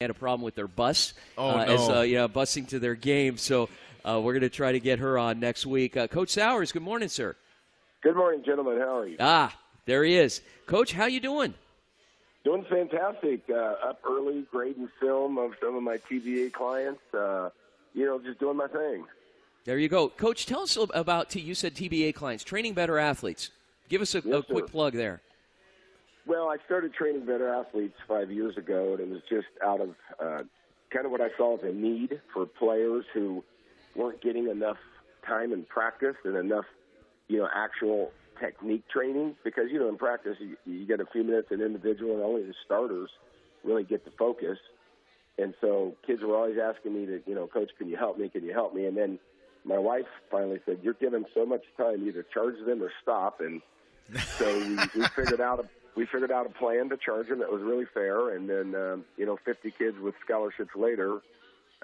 had a problem with their bus. No. Busing to their game. So we're going to try to get her on next week. Coach Sowers, good morning, sir. Good morning, gentlemen. How are you? There he is. Coach, how you doing? Doing fantastic. Up early, grading film of some of my TBA clients. Just doing my thing. There you go. Coach, tell us about, you said TBA clients, training better athletes. Give us a quick plug there. Well, I started training better athletes 5 years ago, and it was just out of kind of what I saw as a need for players who weren't getting enough time in practice and enough, actual technique training. Because, in practice, you get a few minutes an individual, and only the starters really get the focus. And so kids were always asking me to, Coach, can you help me? Can you help me? And then my wife finally said, you're giving so much time, either charge them or stop. And so we figured out a plan to charge them that was really fair. And then, 50 kids with scholarships later,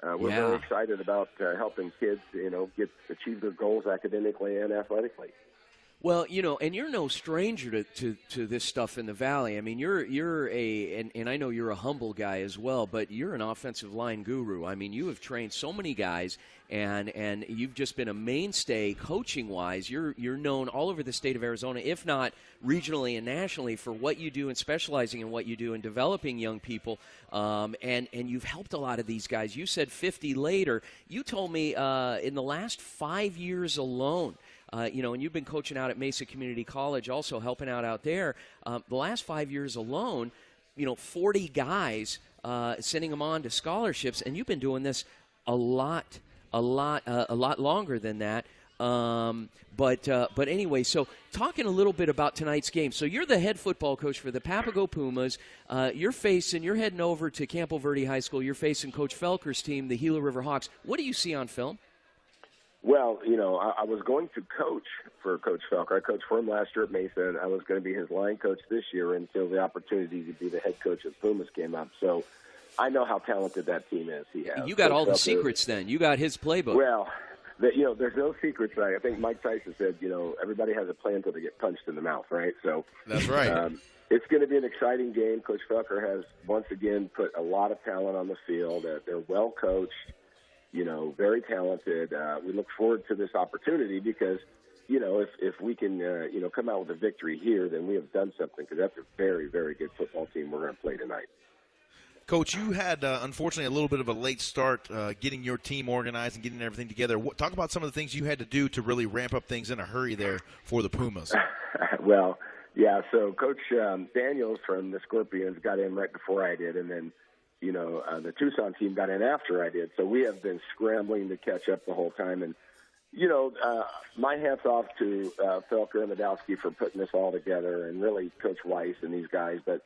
we're very excited about helping kids, achieve their goals academically and athletically. Well, and you're no stranger to this stuff in the Valley. I mean, you're and I know you're a humble guy as well, but you're an offensive line guru. I mean, you have trained so many guys, and you've just been a mainstay coaching-wise. You're known all over the state of Arizona, if not regionally and nationally, for what you do and specializing in what you do and developing young people. And you've helped a lot of these guys. You said 50 later. You told me in the last 5 years alone, and you've been coaching out at Mesa Community College, also helping out there. The last 5 years alone, 40 guys, sending them on to scholarships, and you've been doing this a lot longer than that. But anyway, so talking a little bit about tonight's game. So you're the head football coach for the Papago Pumas. You're heading over to Campo Verde High School. You're facing Coach Felker's team, the Gila River Hawks. What do you see on film? Well, I was going to coach for Coach Felker. I coached for him last year at Mesa, and I was going to be his line coach this year until the opportunity to be the head coach of Pumas came up. So I know how talented that team is. You got all the secrets then. You got his playbook. Well, there's no secrets. I think Mike Tyson said, everybody has a plan until they get punched in the mouth, right? So that's right. It's going to be an exciting game. Coach Felker has, once again, put a lot of talent on the field. They're well coached. Very talented. We look forward to this opportunity because, if we can, come out with a victory here, then we have done something because that's a very, very good football team we're going to play tonight. Coach, you had, unfortunately, a little bit of a late start getting your team organized and getting everything together. Talk about some of the things you had to do to really ramp up things in a hurry there for the Pumas. Well, yeah, so Coach Daniels from the Scorpions got in right before I did, and then the Tucson team got in after I did. So we have been scrambling to catch up the whole time. And, my hat's off to Felker and Medowski for putting this all together, and really Coach Weiss and these guys. But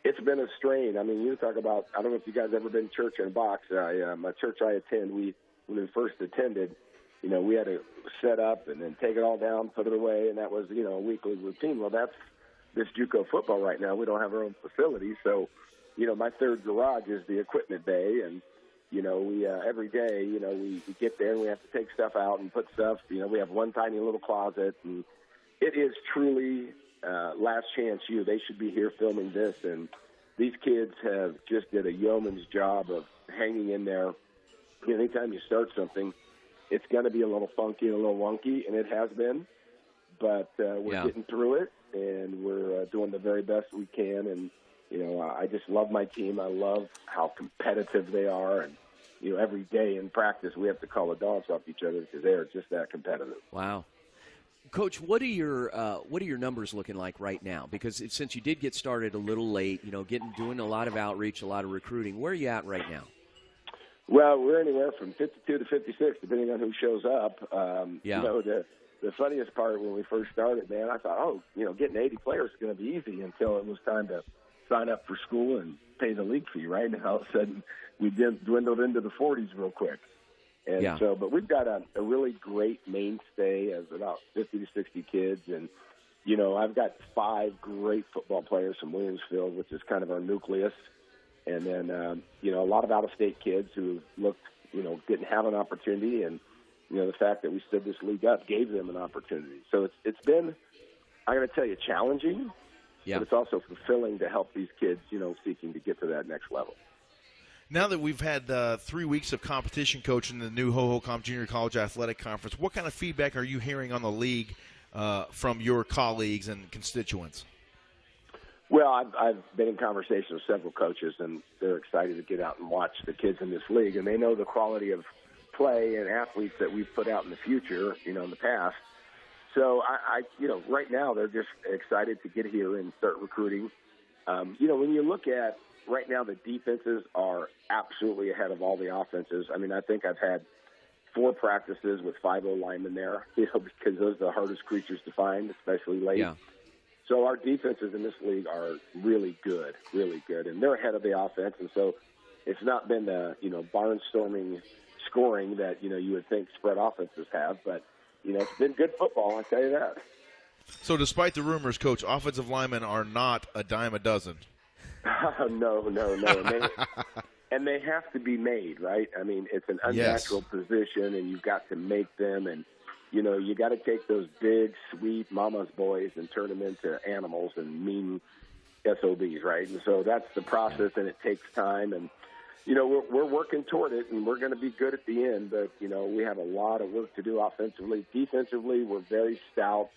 it's been a strain. I mean, you talk about, I don't know if you guys ever been to church in a box. My church I attend, when we first attended, we had to set up and then take it all down, put it away, and that was, a weekly routine. Well, that's this JUCO football right now. We don't have our own facility, so my third garage is the equipment bay, and, we every day, we get there and we have to take stuff out and put stuff. We have one tiny little closet, and it is truly last chance you. They should be here filming this, and these kids have just did a yeoman's job of hanging in there. Anytime you start something, it's going to be a little funky and a little wonky, and it has been, but we're getting through it, and we're doing the very best we can, and I just love my team. I love how competitive they are. And, every day in practice we have to call the dogs off each other because they are just that competitive. Wow. Coach, what are your numbers looking like right now? Because since you did get started a little late, doing a lot of outreach, a lot of recruiting, where are you at right now? Well, we're anywhere from 52 to 56, depending on who shows up. The funniest part when we first started, man, I thought, getting 80 players is going to be easy until it was time to sign up for school and pay the league fee, right? And all of a sudden we dwindled into the 40s real quick. And so, but we've got a really great mainstay of about 50 to 60 kids. And, I've got 5 great football players from Williamsfield, which is kind of our nucleus. And then, a lot of out-of-state kids who looked, didn't have an opportunity. And, the fact that we stood this league up gave them an opportunity. So it's been, I got to tell you, challenging. Yeah. But it's also fulfilling to help these kids, seeking to get to that next level. Now that we've had 3 weeks of competition coaching the new Ho-Ho-Com Junior College Athletic Conference, what kind of feedback are you hearing on the league from your colleagues and constituents? Well, I've been in conversation with several coaches, and they're excited to get out and watch the kids in this league, and they know the quality of play and athletes that we've put out in the future, in the past. So, right now they're just excited to get here and start recruiting. When you look at right now, the defenses are absolutely ahead of all the offenses. I mean, I think I've had 4 practices with 5 linemen there, because those are the hardest creatures to find, especially late. Yeah. So our defenses in this league are really good, and they're ahead of the offense. And so it's not been the, barnstorming scoring that, you would think spread offenses have, but, it's been good football, I'll tell you that. So despite the rumors, Coach, offensive linemen are not a dime a dozen. No. And they have to be made, right? I mean, it's an unnatural position, and you've got to make them, and, you got to take those big, sweet mama's boys and turn them into animals and mean SOBs, right? And so that's the process, and it takes time, and, we're working toward it, and we're going to be good at the end, but, we have a lot of work to do offensively. Defensively, we're very stout,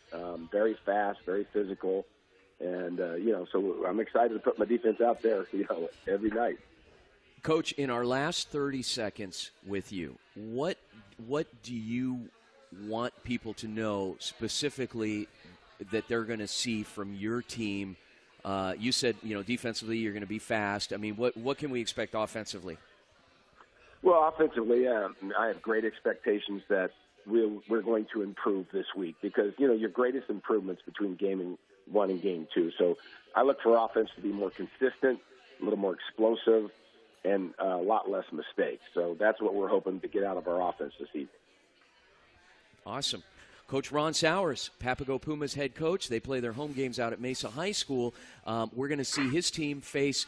very fast, very physical, and, so I'm excited to put my defense out there, every night. Coach, in our last 30 seconds with you, what do you want people to know specifically that they're going to see from your team? You said, defensively you're going to be fast. I mean, what can we expect offensively? Well, offensively, I have great expectations that we're going to improve this week because, your greatest improvements between game 1 and game 2. So I look for offense to be more consistent, a little more explosive, and a lot less mistakes. So that's what we're hoping to get out of our offense this evening. Awesome. Coach Ron Sowers, Papago Pumas head coach. They play their home games out at Mesa High School. We're going to see his team face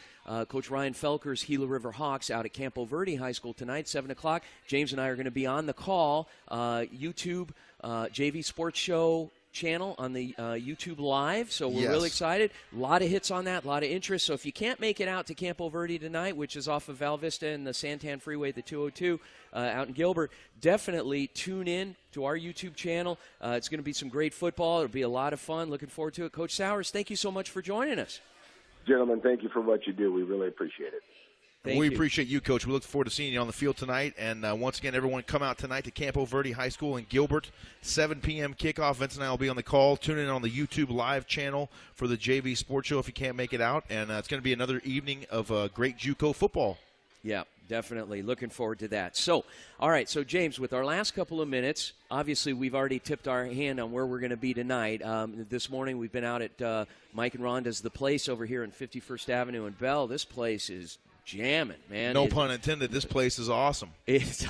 Coach Ryan Felker's Gila River Hawks out at Campo Verde High School tonight, 7 o'clock. James and I are going to be on the call. YouTube, JV Sports Show channel on the YouTube Live, so we're really excited. A lot of hits on that, a lot of interest. So if you can't make it out to Campo Verde tonight, which is off of Val Vista and the Santan Freeway, the 202 out in Gilbert, definitely tune in to our YouTube channel. It's going to be some great football. It'll be a lot of fun. Looking forward to it. Coach Sowers, thank you so much for joining us. Gentlemen, thank you for what you do. We really appreciate it. We appreciate you, Coach. We look forward to seeing you on the field tonight. And once again, everyone come out tonight to Campo Verde High School in Gilbert. 7 p.m. kickoff. Vince and I will be on the call. Tune in on the YouTube Live channel for the JV Sports Show if you can't make it out. And it's going to be another evening of great JUCO football. Yeah, definitely. Looking forward to that. So, all right. So, James, with our last couple of minutes, obviously we've already tipped our hand on where we're going to be tonight. This morning we've been out at Mike and Rhonda's The Place over here in 51st Avenue in Bell. This place is jamming, man. No pun intended. This place is awesome. It's